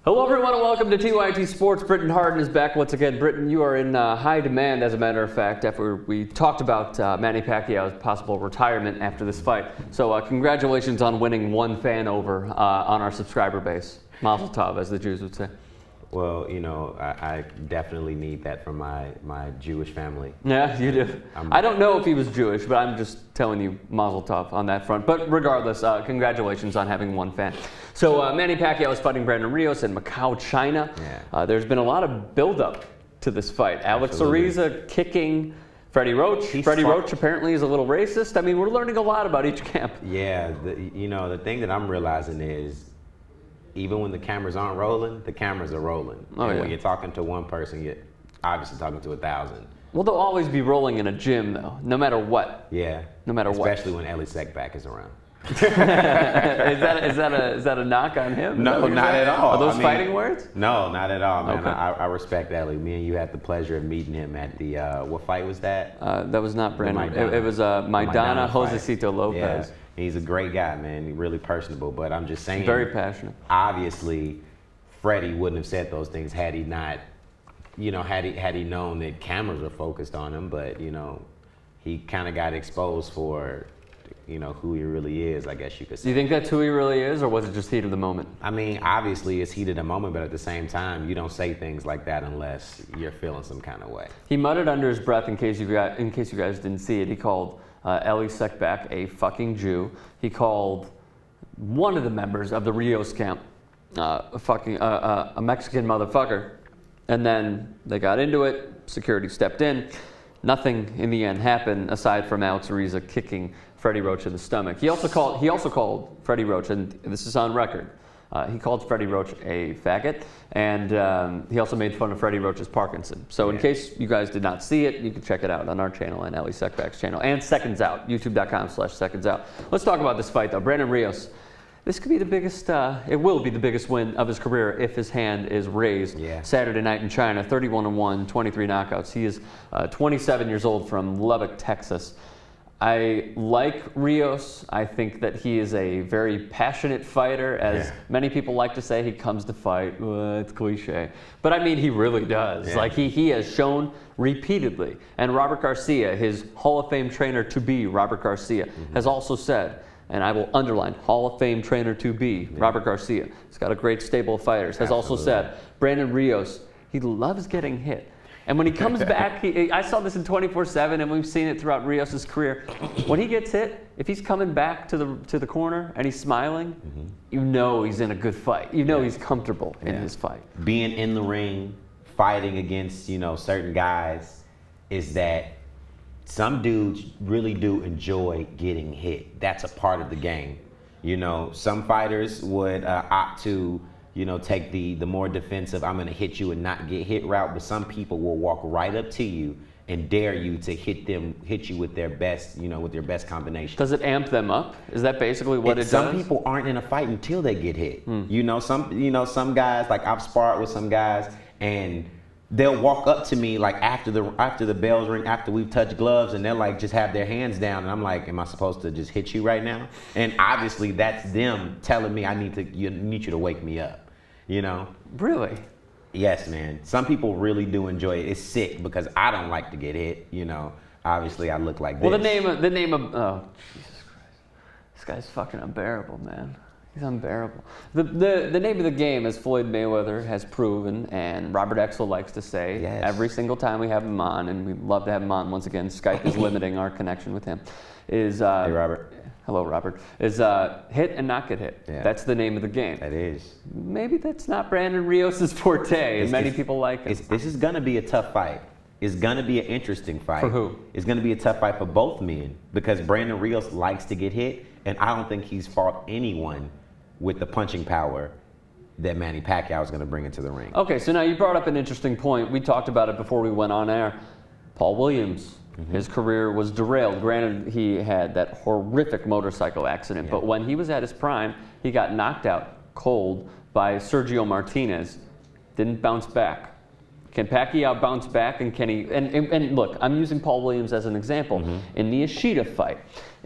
Hello everyone and welcome to TYTSports. Britton Harden is back once again. Britton, you are in high demand, as a matter of fact, after we talked about Manny Pacquiao's possible retirement after this fight. So congratulations on winning one fan over on our subscriber base. Mazel tov, as the Jews would say. Well, you know, I definitely need that from my Jewish family. Yeah, you do. I don't know if he was Jewish, but I'm just telling you mazel tov on that front. But regardless, congratulations on having one fan. So Manny Pacquiao is fighting Brandon Rios in Macau, China. Yeah. There's been a lot of build-up to this fight. Alex Ariza kicking Freddie Roach. Freddie Roach apparently is a little racist. I mean, we're learning a lot about each camp. Yeah, the thing that I'm realizing is, even when the cameras aren't rolling, the cameras are rolling. And when you're talking to one person, you're obviously talking to 1,000. Well, they'll always be rolling in a gym, though, no matter what. Yeah. No matter what. Especially when Ellie Seckback is around. is that a knock on him? No, not at all. Are those fighting words? No, not at all, man. Okay. I respect Ellie. Me and you had the pleasure of meeting him at the, what fight was that? That was not Brandon. It was Maidana Josecito Lopez. Yeah. He's a great guy, man. He's really personable, but I'm just saying. Very passionate. Obviously, Freddie wouldn't have said those things had he not, had he known that cameras were focused on him. But he kind of got exposed for, who he really is, I guess you could say. Do you think that's who he really is, or was it just heat of the moment? I mean, obviously it's heat of the moment, but at the same time, you don't say things like that unless you're feeling some kind of way. He muttered under his breath, in case you guys didn't see it. He called Ellie Seckback a fucking Jew. He called one of the members of the Rios camp a Mexican motherfucker. And then they got into it. Security stepped in. Nothing in the end happened aside from Alex Ariza kicking Freddie Roach in the stomach. He also called Freddie Roach, and this is on record. He called Freddie Roach a faggot, and he also made fun of Freddie Roach's Parkinson. So in case you guys did not see it, you can check it out on our channel and Ellie Seckback's channel, and Seconds Out, youtube.com/Seconds Out. Let's talk about this fight, though. Brandon Rios. This could be the biggest, it will be the biggest win of his career if his hand is raised. Yeah. Saturday night in China, 31-1, 23 knockouts. He is 27 years old from Lubbock, Texas. I like Rios. I think that he is a very passionate fighter. As many people like to say, he comes to fight. It's cliche. But I mean, he really does. Yeah. Like, he has shown repeatedly. And Robert Garcia, his Hall of Fame trainer to be, Robert Garcia, has also said, and I will underline, Hall of Fame trainer to be, Robert Garcia. He's got a great stable of fighters. Has also said, Brandon Rios, he loves getting hit. And when he comes back, I saw this in 24/7, and we've seen it throughout Rios' career. When he gets hit, if he's coming back to the corner and he's smiling, you know he's in a good fight. You know he's comfortable in his fight. Being in the ring, fighting against certain guys, is that some dudes really do enjoy getting hit. That's a part of the game. Some fighters would opt to take the more defensive, I'm going to hit you and not get hit route, but some people will walk right up to you and dare you to hit you with their best, with their best combination. Does it amp them up? Is that basically what it does? Some people aren't in a fight until they get hit. Some guys, like I've sparred with some guys, and they'll walk up to me like after the bells ring, after we've touched gloves, and they'll like just have their hands down, and I'm like, am I supposed to just hit you right now? And obviously that's them telling me I need you to wake me up. Really? Yes, man. Some people really do enjoy it. It's sick because I don't like to get hit. Obviously I look like this. Well, the name of oh Jesus Christ, this guy's fucking unbearable, man. He's unbearable. The name of the game, as Floyd Mayweather has proven, and Robert Exel likes to say every single time we have him on, and we'd love to have him on once again. Skype is limiting our connection with him. Is hey, Robert. Hello, Robert. Is hit and not get hit. Yeah. That's the name of the game. That is. Maybe that's not Brandon Rios' forte, and many people like it. This is going to be a tough fight. It's going to be an interesting fight. For who? It's going to be a tough fight for both men because Brandon Rios likes to get hit, and I don't think he's fought anyone with the punching power that Manny Pacquiao is going to bring into the ring. Okay, so now you brought up an interesting point. We talked about it before we went on air. Paul Williams. His career was derailed. Granted, he had that horrific motorcycle accident, but when he was at his prime, he got knocked out cold by Sergio Martinez. Didn't bounce back. Can Pacquiao bounce back, and can he? And look, I'm using Paul Williams as an example. In the Ishida fight,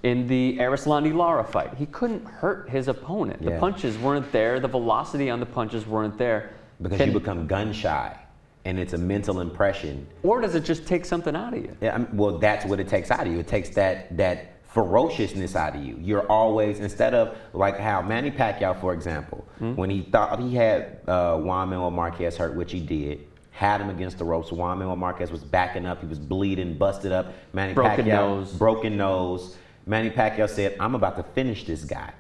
In the Arislandi Lara fight, he couldn't hurt his opponent. The punches weren't there. The velocity on the punches weren't there. Because you become gun shy, and it's a mental impression. Or does it just take something out of you? Yeah, well, that's what it takes out of you. It takes that ferociousness out of you. You're always, instead of like how Manny Pacquiao, for example, when he thought he had Juan Manuel Marquez hurt, which he did, had him against the ropes. Juan Manuel Marquez was backing up. He was bleeding, busted up. Broken nose. Manny Pacquiao said, "I'm about to finish this guy."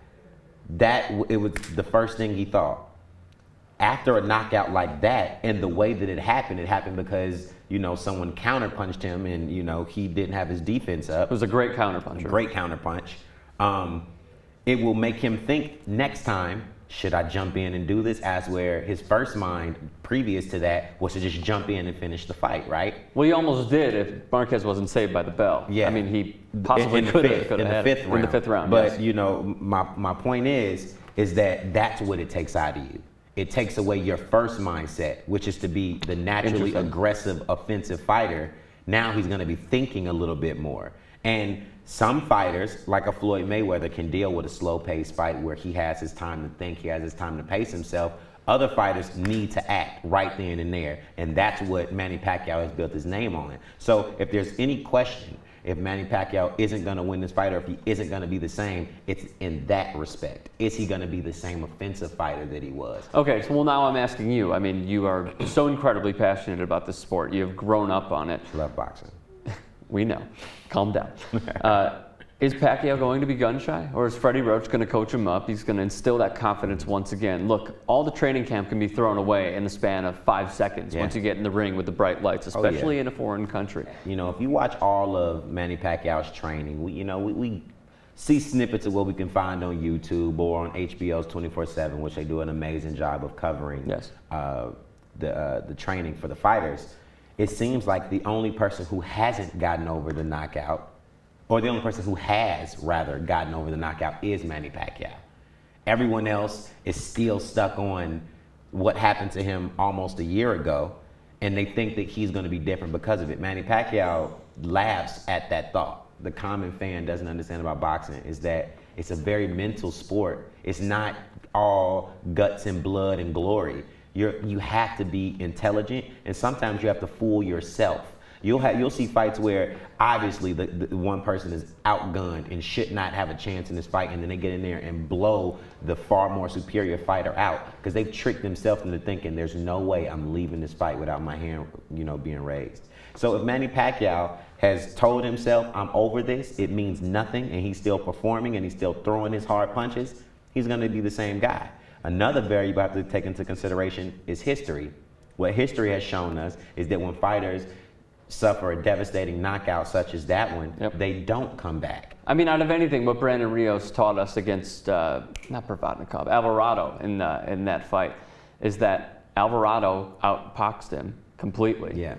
It was the first thing he thought. After a knockout like that, and the way that it happened because, someone counterpunched him and, he didn't have his defense up. It was a great counterpunch. Great counterpunch. It will make him think next time, should I jump in and do this? As where his first mind previous to that was to just jump in and finish the fight, right? Well, he almost did if Marquez wasn't saved by the bell. Yeah. I mean, he possibly could have in the fifth round. But, my point is that that's what it takes out of you. It takes away your first mindset, which is to be the naturally aggressive, offensive fighter. Now he's going to be thinking a little bit more. And some fighters, like a Floyd Mayweather, can deal with a slow-paced fight where he has his time to think, he has his time to pace himself. Other fighters need to act right then and there. And that's what Manny Pacquiao has built his name on. So if there's any question, if Manny Pacquiao isn't going to win this fight or if he isn't going to be the same, it's in that respect. Is he going to be the same offensive fighter that he was? Okay, so now I'm asking you. I mean, you are so incredibly passionate about this sport. You've grown up on it. Love boxing. We know. Calm down. Is Pacquiao going to be gun shy, or is Freddie Roach going to coach him up? He's going to instill that confidence once again. Look, all the training camp can be thrown away in the span of 5 seconds once you get in the ring with the bright lights, especially in a foreign country. If you watch all of Manny Pacquiao's training, we see snippets of what we can find on YouTube or on HBO's 24/7, which they do an amazing job of covering the training for the fighters. It seems like the only person who hasn't gotten over the knockout, or the only person who has, rather, gotten over the knockout is Manny Pacquiao. Everyone else is still stuck on what happened to him almost a year ago, and they think that he's going to be different because of it. Manny Pacquiao laughs at that thought. The common fan doesn't understand about boxing is that it's a very mental sport. It's not all guts and blood and glory. You have to be intelligent, and sometimes you have to fool yourself. You'll see fights where obviously the one person is outgunned and should not have a chance in this fight, and then they get in there and blow the far more superior fighter out because they've tricked themselves into thinking there's no way I'm leaving this fight without my hand, being raised. So if Manny Pacquiao has told himself I'm over this, it means nothing, and he's still performing and he's still throwing his hard punches, he's going to be the same guy. Another variable you have to take into consideration is history. What history has shown us is that when fighters suffer a devastating knockout such as that one, they don't come back. I mean, out of anything, what Brandon Rios taught us against, not Provodnikov, Alvarado in that fight, is that Alvarado outboxed him completely. Yeah.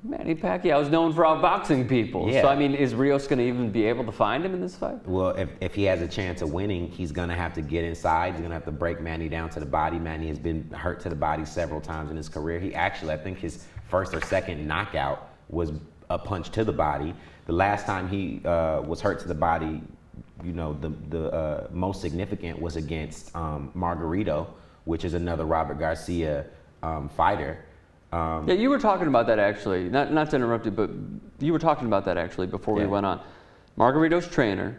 Manny Pacquiao is known for outboxing people. Yeah. So, I mean, is Rios going to even be able to find him in this fight? Well, if he has a chance of winning, he's going to have to get inside. He's going to have to break Manny down to the body. Manny has been hurt to the body several times in his career. He actually, I think his first or second knockout was a punch to the body. The last time he was hurt to the body, the most significant was against Margarito, which is another Robert Garcia fighter. Yeah, you were talking about that actually. Not to interrupt you, but you were talking about that actually before we went on. Margarito's trainer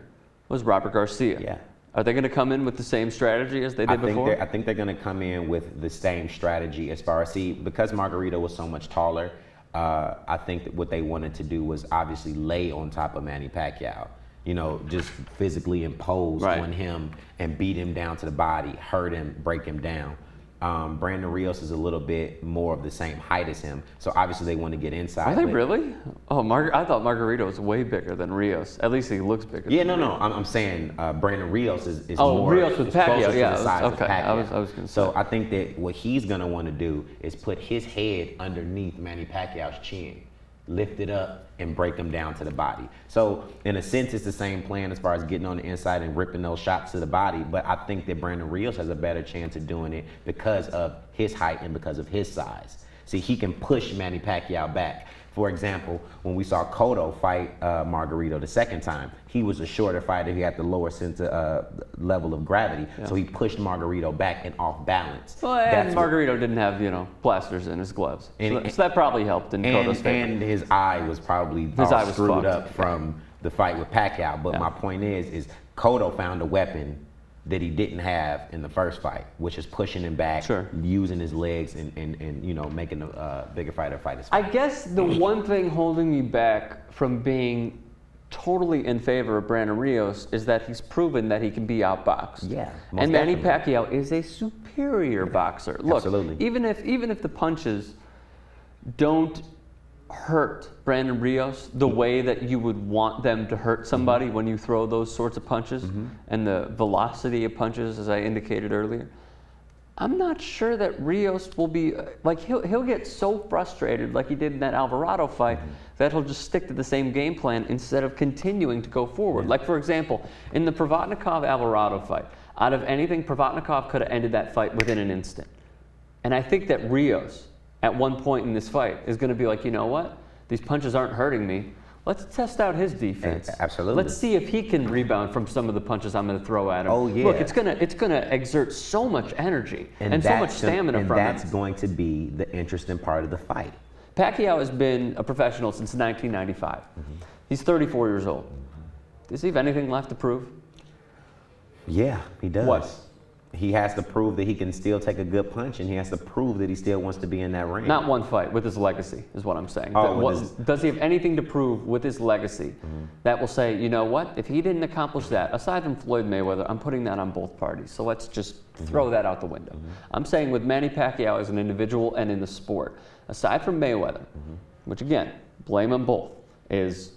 was Robert Garcia. Yeah. Are they going to come in with the same strategy as they did before? I think they're going to come in with the same strategy as far as, because Margarito was so much taller, I think that what they wanted to do was obviously lay on top of Manny Pacquiao. Just physically impose on him and beat him down to the body, hurt him, break him down. Brandon Rios is a little bit more of the same height as him, so obviously they want to get inside. Are they really? Oh, I thought Margarito was way bigger than Rios. At least he looks bigger. Yeah, no. I'm saying Brandon Rios is more. Rios with Pacquiao. To the size of Pacquiao. I was going to say. So I think that what he's going to want to do is put his head underneath Manny Pacquiao's chin, lift it up, and break him down to the body. So in a sense, it's the same plan as far as getting on the inside and ripping those shots to the body. But I think that Brandon Rios has a better chance of doing it because of his height and because of his size. See, he can push Manny Pacquiao back. For example, when we saw Cotto fight Margarito the second time, he was a shorter fighter. He had the lower level of gravity, so he pushed Margarito back and off balance. Well, and Margarito didn't have, plasters in his gloves. So that probably helped in Cotto's favor. And his eye was probably screwed up from the fight with Pacquiao. But my point is Cotto found a weapon that he didn't have in the first fight, which is pushing him back, using his legs, and making a bigger fighter fight his fight. I guess the one thing holding me back from being totally in favor of Brandon Rios is that he's proven that he can be outboxed. Yeah, and Manny Pacquiao is a superior boxer. Look, absolutely. even if the punches don't hurt Brandon Rios the way that you would want them to hurt somebody when you throw those sorts of punches and the velocity of punches, as I indicated earlier, I'm not sure that Rios will be he'll get so frustrated like he did in that Alvarado fight that he'll just stick to the same game plan instead of continuing to go forward. Like, for example, in the Provodnikov Alvarado fight, out of anything, Provodnikov could have ended that fight within an instant. And I think that Rios, at one point in this fight, is going to be like, you know what? These punches aren't hurting me. Let's test out his defense. Absolutely. Let's see if he can rebound from some of the punches I'm going to throw at him. Oh, yeah. Look, it's gonna exert so much energy and so much stamina from him. And that's going to be the interesting part of the fight. Pacquiao has been a professional since 1995. He's 34 years old. Does he have anything left to prove? Yeah, he does. What? He has to prove that he can still take a good punch, and he has to prove that he still wants to be in that ring. Not one fight, with his legacy, is what I'm saying. Oh, does he have anything to prove with his legacy that will say, you know what, if he didn't accomplish that, aside from Floyd Mayweather, I'm putting that on both parties, so let's just throw that out the window. I'm saying with Manny Pacquiao as an individual and in the sport, aside from Mayweather, which again, blame them both, is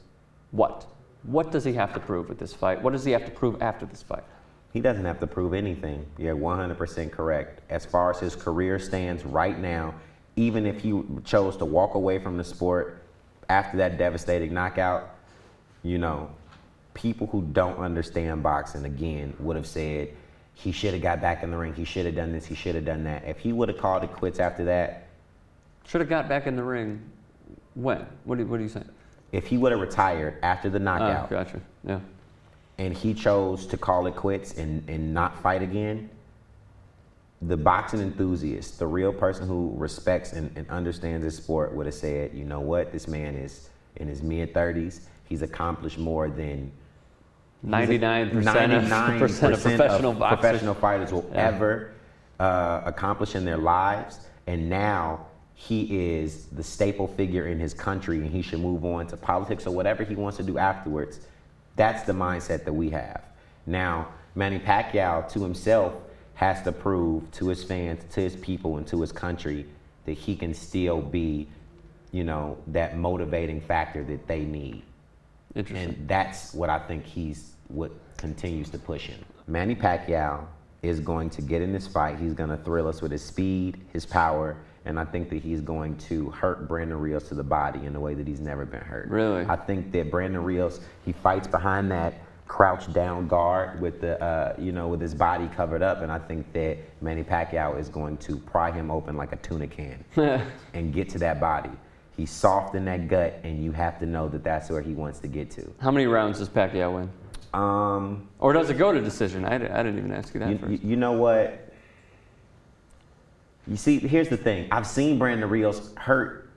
what? What does he have to prove with this fight? What does he have to prove after this fight? He doesn't have to prove anything. You're 100% correct. As far as his career stands right now, even if he chose to walk away from the sport after that devastating knockout, people who don't understand boxing, again, would have said he should have got back in the ring, he should have done this, he should have done that. If he would have called it quits after that. Should have got back in the ring when? What are you saying? If he would have retired after the knockout. Oh, gotcha, yeah. And he chose to call it quits and not fight again, the boxing enthusiast, the real person who respects and understands his sport would have said, you know what, this man is in his mid-30s. He's accomplished more than 99% of professional fighters will ever accomplish in their lives. And now he is the staple figure in his country, and he should move on to politics or whatever he wants to do afterwards. That's the mindset that we have. Now, Manny Pacquiao to himself has to prove to his fans, to his people, and to his country that he can still be, that motivating factor that they need. Interesting. And that's what I think what continues to push him. Manny Pacquiao is going to get in this fight. He's going to thrill us with his speed, his power, and I think that he's going to hurt Brandon Rios to the body in a way that he's never been hurt. Really? I think that Brandon Rios, he fights behind that crouched down guard with the, with his body covered up, and I think that Manny Pacquiao is going to pry him open like a tuna can and get to that body. He's soft in that gut, and you have to know that that's where he wants to get to. How many rounds does Pacquiao win? Or does it go to decision? I didn't even ask you that first. You know what? You see, here's the thing. I've seen Brandon Rios hurt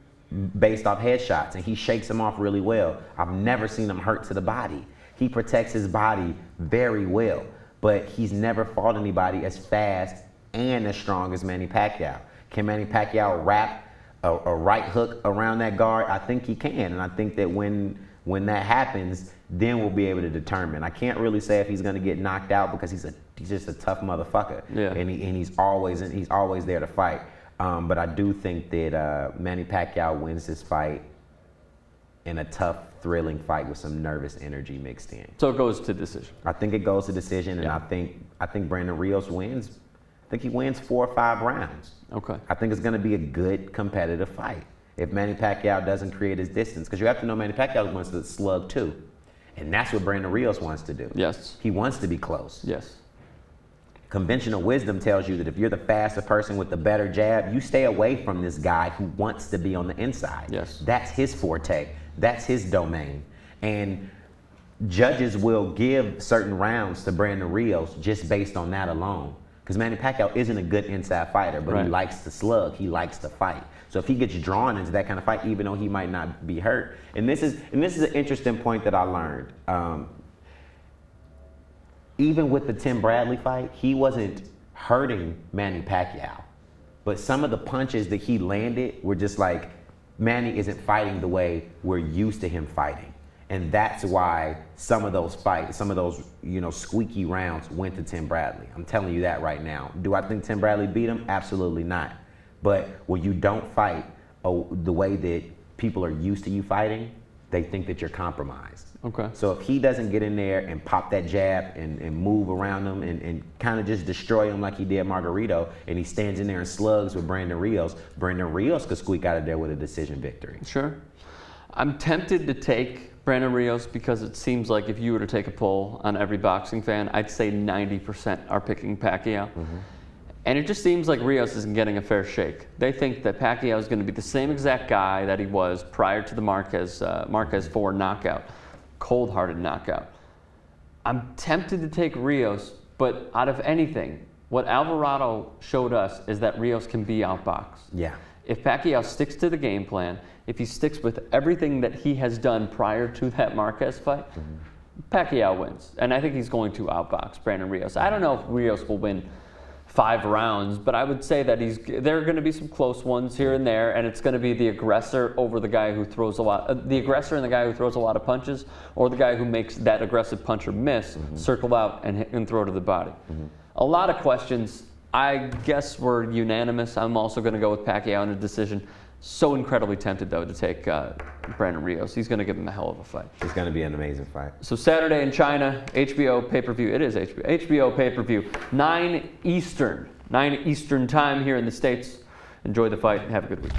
based off headshots, and he shakes them off really well. I've never seen him hurt to the body. He protects his body very well, but he's never fought anybody as fast and as strong as Manny Pacquiao. Can Manny Pacquiao wrap a right hook around that guard? I think he can, and I think that when that happens, then we'll be able to determine. I can't really say if he's going to get knocked out because he's just a tough motherfucker, and he's always there to fight. But I do think that Manny Pacquiao wins this fight in a tough, thrilling fight with some nervous energy mixed in. So it goes to decision. I think it goes to decision, and I think Brandon Rios wins. I think he wins 4 or 5 rounds. Okay. I think it's going to be a good competitive fight if Manny Pacquiao doesn't create his distance, because you have to know Manny Pacquiao wants to slug too. And that's what Brandon Rios wants to do. Yes. He wants to be close. Yes. Conventional wisdom tells you that if you're the faster person with the better jab, you stay away from this guy who wants to be on the inside. Yes. That's his forte. That's his domain. And judges will give certain rounds to Brandon Rios just based on that alone. Because Manny Pacquiao isn't a good inside fighter, but he likes to slug, he likes to fight. So if he gets drawn into that kind of fight, even though he might not be hurt. And this is an interesting point that I learned. Even with the Tim Bradley fight, he wasn't hurting Manny Pacquiao. But some of the punches that he landed were just like, Manny isn't fighting the way we're used to him fighting. And that's why some of those fights, some of those, squeaky rounds went to Tim Bradley. I'm telling you that right now. Do I think Tim Bradley beat him? Absolutely not. But when you don't fight the way that people are used to you fighting, they think that you're compromised. Okay. So if he doesn't get in there and pop that jab and move around him and kind of just destroy him like he did Margarito, and he stands in there and slugs with Brandon Rios could squeak out of there with a decision victory. Sure. I'm tempted to take Brandon Rios because it seems like if you were to take a poll on every boxing fan, I'd say 90% are picking Pacquiao. Mm-hmm. And it just seems like Rios isn't getting a fair shake. They think that Pacquiao is going to be the same exact guy that he was prior to the Marquez 4 knockout, cold-hearted knockout. I'm tempted to take Rios, but out of anything, what Alvarado showed us is that Rios can be outboxed. Yeah. If Pacquiao sticks to the game plan, if he sticks with everything that he has done prior to that Marquez fight, Pacquiao wins. And I think he's going to outbox Brandon Rios. I don't know if Rios will win 5 rounds, but I would say that there are going to be some close ones here and there, and it's going to be the aggressor over the guy who throws the aggressor and the guy who throws a lot of punches, or the guy who makes that aggressive puncher miss, circle out and throw to the body. A lot of questions. I guess we're unanimous. I'm also going to go with Pacquiao in a decision. So incredibly tempted, though, to take Brandon Rios. He's going to give him a hell of a fight. It's going to be an amazing fight. So Saturday in China, HBO pay-per-view. It is HBO. HBO pay-per-view. 9 Eastern time here in the States. Enjoy the fight and have a good week.